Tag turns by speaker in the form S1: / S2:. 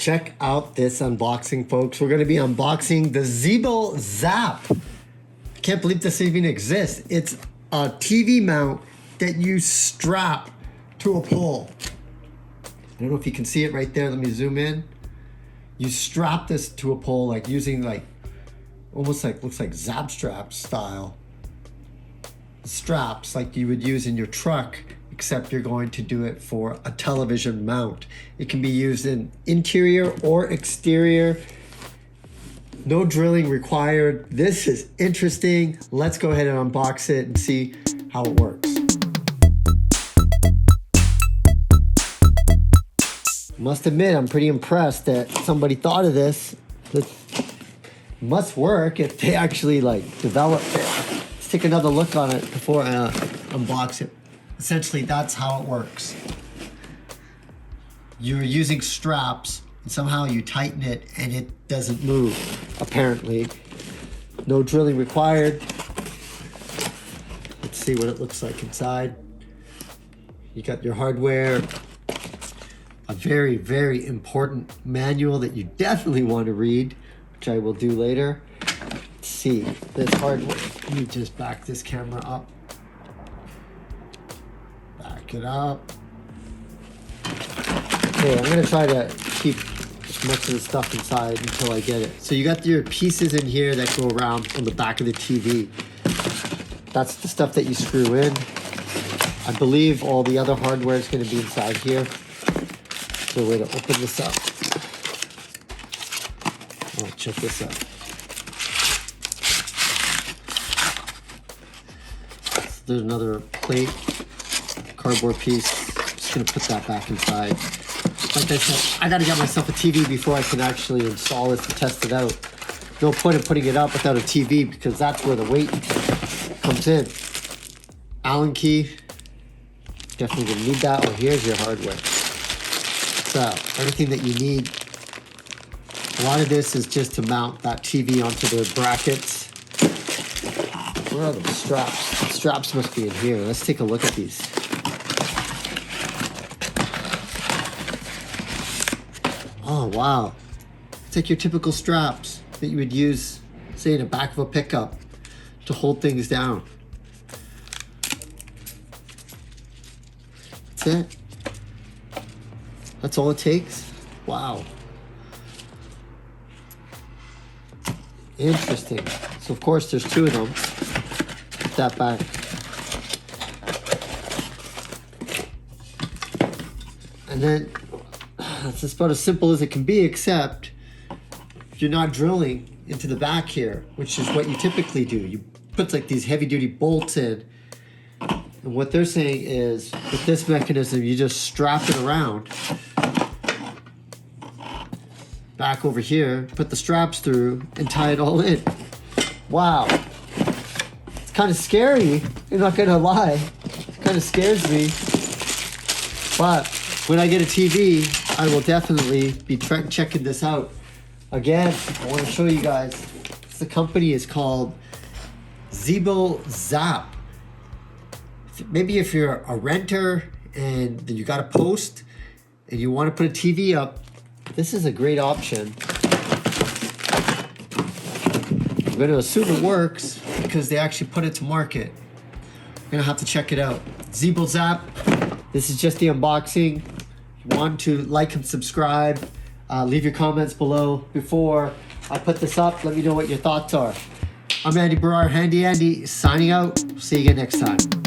S1: Check out this unboxing, folks. We're going to be unboxing the ZeboZap. I can't believe this even exists. It's a TV mount that you strap to a pole. I don't know if you can see it right there. Let me zoom in. You strap this to a pole, like using almost looks like Zap strap style straps like you would use in your truck, except you're going to do it for a television mount. It can be used in interior or exterior. No drilling required. This is interesting. Let's go ahead and unbox it and see how it works. Must admit, I'm pretty impressed that somebody thought of this. It must work if they actually developed it. Let's take another look on it before I unbox it. Essentially, that's how it works. You're using straps, and somehow you tighten it, and it doesn't move, apparently. No drilling required. Let's see what it looks like inside. You got your hardware. A very, very important manual that you definitely want to read, which I will do later. Let's see, this hardware. Let me just back this camera up. Back it up. Okay, I'm gonna try to keep as much of the stuff inside until I get it. So you got your pieces in here that go around on the back of the TV. That's the stuff that you screw in. I believe all the other hardware is gonna be inside here. So way to open this up. Oh, check this out. So there's another plate, cardboard piece. Just gonna put that back inside. Like I said, I gotta get myself a TV before I can actually install this and test it out. No point in putting it up without a TV because that's where the weight comes in. Allen key, definitely gonna need that. Oh, here's your hardware. So everything that you need. A lot of this is just to mount that TV onto the brackets. Where are the straps? The straps must be in here. Let's take a look at these. Oh, wow. It's like your typical straps that you would use, say, in the back of a pickup to hold things down. That's it. That's all it takes? Wow. Interesting. So of course there's two of them. Put that back. And then that's just about as simple as it can be, except you're not drilling into the back here, which is what you typically do. You put these heavy duty bolts in. And what they're saying is, with this mechanism, you just strap it around. Back over here, put the straps through, and tie it all in. Wow. It's kind of scary, I'm not gonna lie. It kind of scares me. But when I get a TV, I will definitely be checking this out. Again, I want to show you guys. The company is called ZeboZap. Maybe if you're a renter and you got a post and you want to put a TV up, this is a great option. I'm going to assume it works because they actually put it to market. I'm going to have to check it out. ZeboZap. This is just the unboxing. If you want to like and subscribe, leave your comments below before I put this up. Let me know what your thoughts are. I'm Baryer, Handy Andy, signing out. See you again next time.